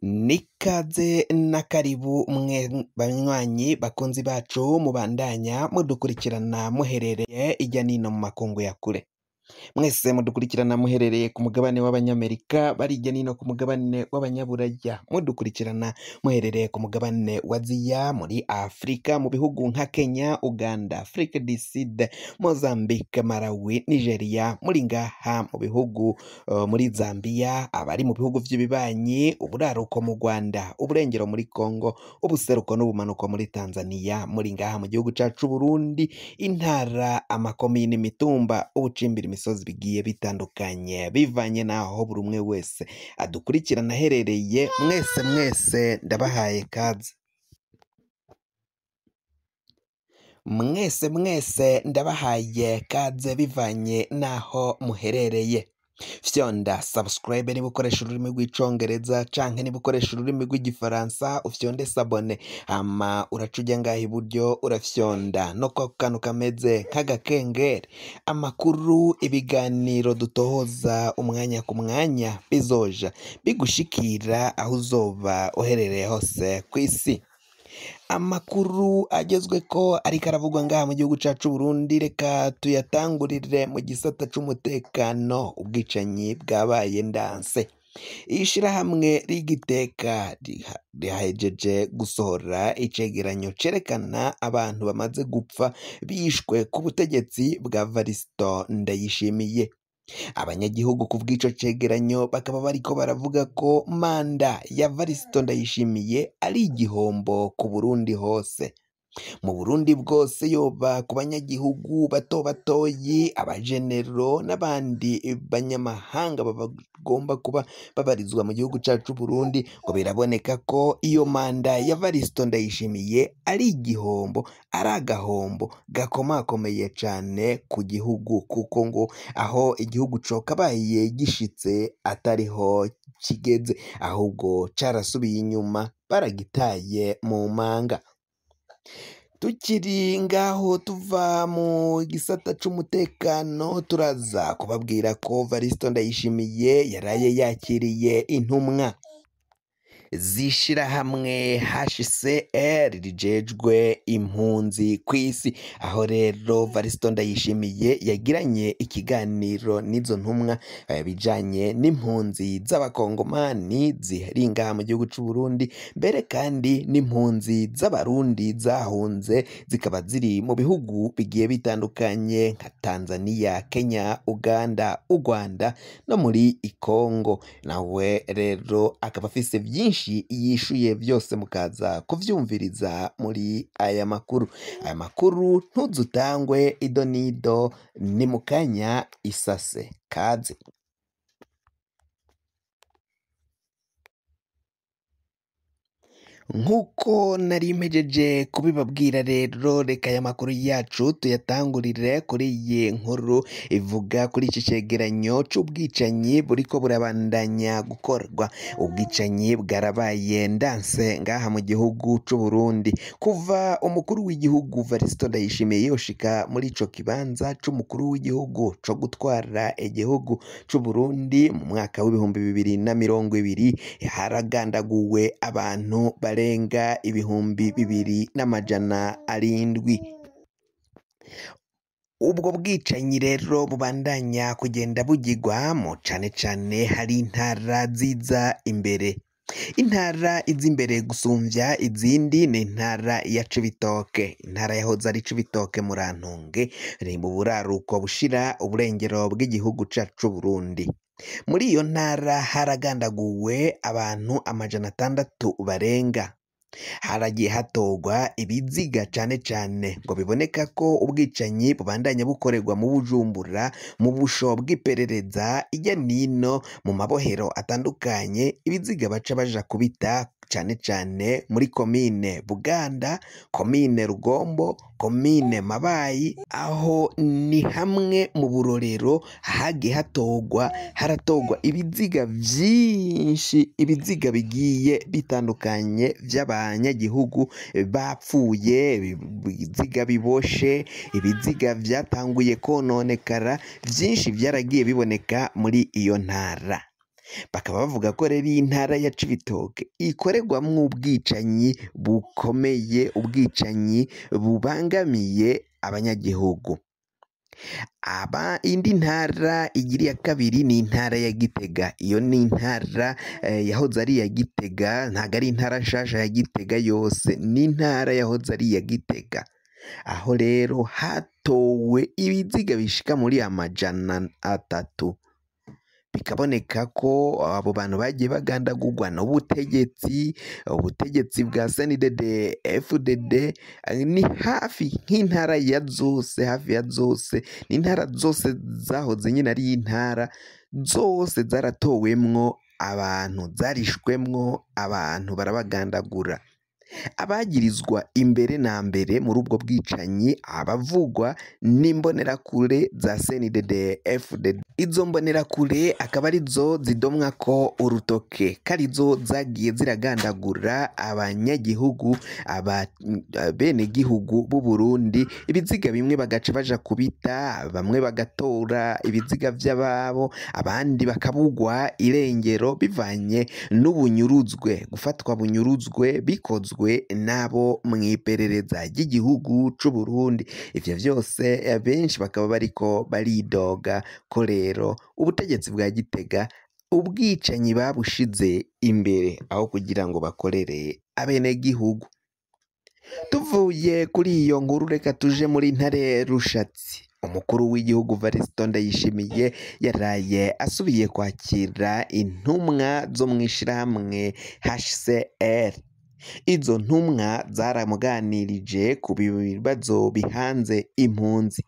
Nikaze na karibu mwe banywanyi bakunzi bacu mubandanya mudukurikirana muherereye ijya nino mu makungu ya kure. Mwese mudukurikirana muherereye ku mugabane w'abanyamerika, bari ijya nino ku mugabane w'abanyaburaya, mudukurikirana muherereye ku mugabane wa Aziya, muri Afrika mu bihugu nka Kenya, Uganda, Afrique du Sud, Mozambique, Malawi, Nigeria, muri ngaha mu bihugu muri Zambia, abari mu bihugu vy'ibibanyi, uburaruko mu Rwanda, uburengero muri Congo, ubuseruko n'ubumanuko muri Tanzania, muri ngaha mu gihugu cacu Burundi, intara, amakomine, imitumba, ubucimbira, imisozi bigiye bitandukanye, bivanye naho buri umwe wese adukurikirana aherereye. Mwese ndabahaye kaze. Mwese ndabahaye kaze bivanye naho muherereye. Fyonda subscribe niba ukoresha ururimi rw'icongereza canke niba ukoresha ururimi rw'igifaransa ufyonde sabone, hama uraca ujya ngaha iburyo urafyonda no kwa kantu kameze nk'agakengeri, amakuru, ibiganiro dutohoza umwanya ku mwanya bizoja bigushikira aho uzoba uherereye hose ku isi. Amakuru agezweko ariko aravugwa ngaha mu gihugu cacu Burundi, reka tuyatangurire mu gisata c'umutekano. Ubwicanyi bwabaye ndanse. Ishirahamwe ry'Igiteka rihejeje gusohora icegeranyo cerekana abantu bamaze gupfa bishwe ku butegetsi bwa Varisito Ndayishimiye. Abanyagihugu ku bw'ico cegeranyo bakaba bariko baravuga ko manda ya Varisito Ndayishimiye ari igihombo ku Burundi hose, mu Burundi bwose, yoba ku banyagihugu bato batoyi, abajenero n'abandi banyamahanga bagomba kuba babarizwa mu gihugu cacu Burundi, ngo biraboneka ko iyo manda ya Varisito Ndayishimiye ari igihombo, ari agahombo gakomakomeye cane ku gihugu, kuko ngo aho igihugu cokabaye gishitse atariho kigeze, ahubwo carasubiye inyuma, baragitaye mu manga. Tukiri ngaho tuva mu gisata c'umutekano, turaza kubabwira ko Varisito Ndayishimiye yaraye yakiriye intumwa z'ishirahamwe HCR rijejwe impunzi kw'isi, aho rero Varisito Ndayishimiye yagiranye ikiganiro n'izo ntumwa bijanye n'impunzi z'abakongomani ziri ngaha mu gihugu c'u Burundi, mbere kandi n'impunzi z'abarundi zahunze zikaba ziri mu bihugu bigiye bitandukanye nka Tanzania, Kenya, Uganda, u Rwanda no muri Kongo. Nawe rero akaba afise vyinshi yishuye, byose mukaza kuvyumviriza muri aya makuru. Aya makuru ntuzutangwe ido nido, ni mukanya isase. Kaze. Nk'uko nari mpejeje kubibabwira rero, reka aya makuru yacu tuyatangurire kuri iyi nkuru ivuga kuri iki cegeranyo c'ubwicanyi buriko burabandanya gukorwa. Ubwicanyi bwarabaye ndanse ngaha mu gihugu c'u Burundi kuva umukuru w'igihugu Varisito Ndayishimiye yoshika muri ico kibanza c'umukuru w'igihugu co gutwara igihugu c'u Burundi mu mwaka w'ibihumbi 2020, haragandaguwe abantu barenga ibihumbi 2,700. Ubwo bwicanyi rero bubandanya kugenda bugirwamo cane cane hari intara ziza imbere. Intara iza imbere gusumvya izindi ni intara ya Cibitoke. Intara yahoze ari Cibitoke Murantunge iri mu buraruko bushira uburengero bw'igihugu cacu Burundi. Muri iyo ntara haragandaguwe abantu 600 barenga. Haragiye hatorwa ibiziga cane cane, ngo biboneka ko ubwicanyi bubandanya bukorerwa mu Bujumbura, mu busho bw'iperereza ijya nino mu mabohero atandukanye. Ibiziga baca baja kubita cane cane muri komine Buganda, komine Rugombo, komine Mabayi, aho ni hamwe mu burorero hagiye haratogwa ibiziga vyinshi, ibiziga bigiye bitandukanye vy'abanyagihugu bapfuye, ibiziga biboshe, ibiziga vyatanguye kononekara, vyinshi vyaragiye biboneka muri iyo ntara. bakaba bavuga ko rero iyi ntara ya Cibitoke ikorerwamwo ubwicanyi bukomeye, ubwicanyi bubangamiye abanyagihugu. Indi ntara igira iya kabiri ni intara ya Gitega. Iyo ni intara yahoze ari iya Gitega, ntabwo ari intara nshasha ya Gitega yose, ni intara yahoze ari iya Gitega, aho rero hatowe ibiziga bishika muri 300. Bikaboneka ko abo bantu bagiye bagandagurwa n'ubutegetsi bwa CNDD FDD. Ni hafi nk'intara ya zose, hafi ya zose, n'intara zose zahoze nyine ari intara zose zaratowemwo abantu, zarishwemwo abantu barabagandagura. Abagirizwa imbere na mbere muri ubwo bwicanyi abavugwa n'imbonerakure za CNDD FDD. Izo mbonerakure akaba arizo zidomwa ko urutoke karizo zagiye ziragandagura abanyagihugu, abenegihugu b'u Burundi. Ibiziga bimwe bagaca baja kubita, bamwe bagatora ibiziga vy'ababo, abandi bakabugwa irengero bivanye n'ubunyuruzwe, gufatwa bunyuruzwe bikozwe nabo mw'iperereza ry'igihugu c'u Burundi. Ivyo vyose benshi bakaba bariko baridoga ko rero ubutegetsi bwa Gitega ubwicanyi babushize imbere aho kugira ngo bakorere abenegihugu. Tuvuye kuri iyo nkuru, reka tuje muri ntare Rushatsi. Umukuru w'igihugu Varisito Ndayishimiye yaraye asubiye kwakira intumwa zo mw'ishirahamwe HCR. Izo ntumwa zaramuganirije ku bibazo bihanze impunzi,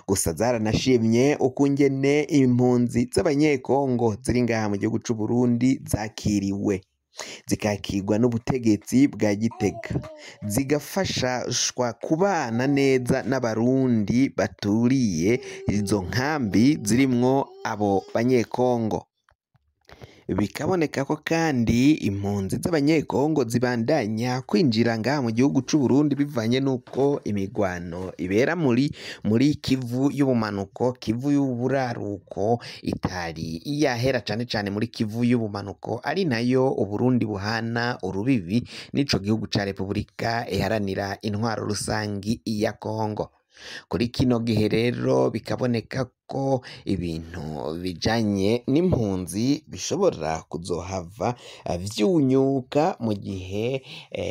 gusa zaranashimye ukungene impunzi z'abanyekongo ziri ngaha mu gihugu c'u Burundi zakiriwe, zikakirwa n'ubutegetsi bwa Gitega, zigafashwa kubana neza n'abarundi baturiye izo nkambi zirimwo abo banyekongo. Bikaboneka ko kandi impunzi z'abanyekongo zibandanya kwinjira ngaha mu gihugu c'u Burundi bivanye n'uko imigwano ibera muri Kivu y'ubumanuko, Kivu y'uburaruko itari yahera cane cane muri Kivu y'ubumanuko, ari nayo Uburundi buhana urubibi n'ico gihugu ca Repubulika iharanira intwaro rusangi ya Kongo. Kuri kino gihe rero bikaboneka ko ibintu bijanye n'impunzi bishobora kuzohava vyunyuka mu gihe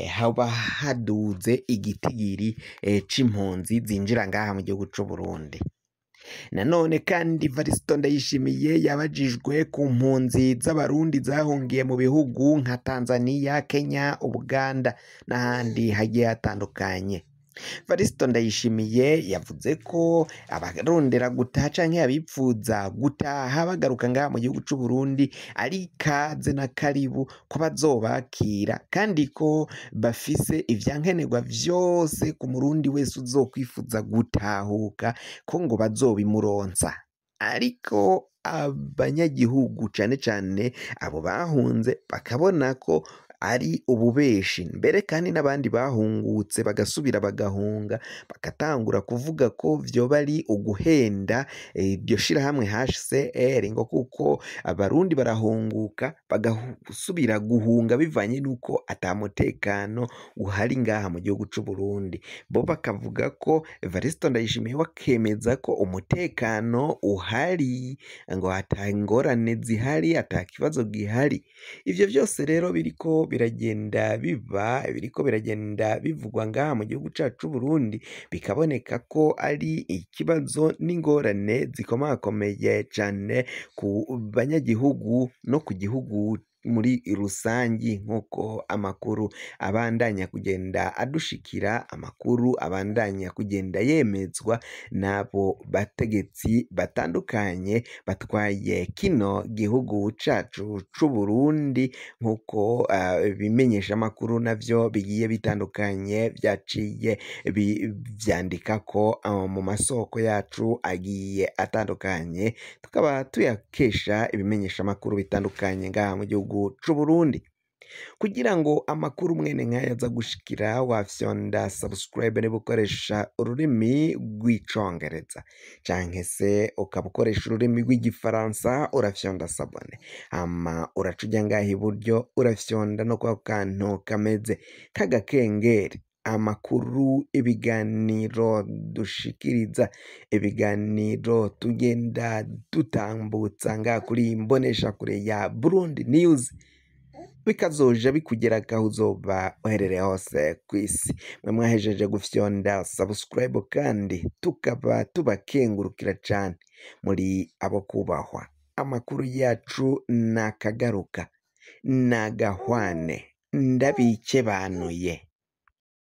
haba haduze igitigiri c'impunzi zinjira ngaha mu gihugu c'u Burundi. Nanone kandi Varisito Ndayishimiye yabajijwe ku mpunzi z'abarundi zahungiye mu bihugu nka Tanzania, Kenya, Uganda n'ahandi hagiye hatandukanye. Varisito Ndayishimiye yavuze ko abarondera gutaha canke abipfuza gutaha bagaruka ngaha mu gihugu c'u Burundi ari kaze na karibu ko bazobakira, kandi ko bafise ivyankenerwa vyose ku murundi wese uzokwifuza gutahuka ko ngo bazobimuronsa. Ariko abanyagihugu cane cane abo bahunze bakabona ko ari ububeshi, mbere kandi n'abandi bahungutse bagasubira bagahunga bagatangura kuvuga ko vyoba ari uguhenda iryo shirahamwe HCR, ngo kuko abarundi barahunguka bagasubira guhunga bivanye n'uko ata mutekano uhari ngaha mu gihugu c'u Burundi. Bo bakavuga ko Varisito Ndayishimiye wakemeza ko umutekano uhari, ngo ata ingorane zihari, ata kibazo gihari. Ivyo vyose rero biriko biragenda bivugwa ngaha mu gihugu cacu c'u Burundi, bikaboneka ko ari ikibazo n'ingorane zikomakomeye cane ku banyagihugu no ku gihugu muri rusangi, nk'uko amakuru abandanya kugenda adushikira, amakuru abandanya kugenda yemezwa n'abo bategetsi batandukanye batwaye kino gihugu cacu c'u Burundi, nk'uko ibimenyesha amakuru navyo bigiye bitandukanye vyaciye vyandika ko mu masoko yacu agiye atandukanye, tukaba tuyakesha ibimenyesha amakuru bitandukanye ngaha mu gihugu c'u Burundi. kugira ngo amakuru mwene nk'aya aza gushikira wafyonda subscribe niba ukoresha ururimi rw'icongereza canke se ukaba ukoresha ururimi rw'igifaransa urafyonda sabone ama uraca uja ngaha iburyo urafyonda no kwa kantu kameze k'agakengeri amakuru ibiganiro dushikiriza ibiganiro tugenda dutambutsa ngaha kuri iyi mboneshakure ya Burundi News bikazoja bikugeragaho uzoba uherereye hose ku isi. Mwe mwahejeje gufyonda subscribe kandi tukaba tubakengurukira cane muri abo kubahwa. Amakuru yacu nakagaruka nagahwane ndabikebanuye.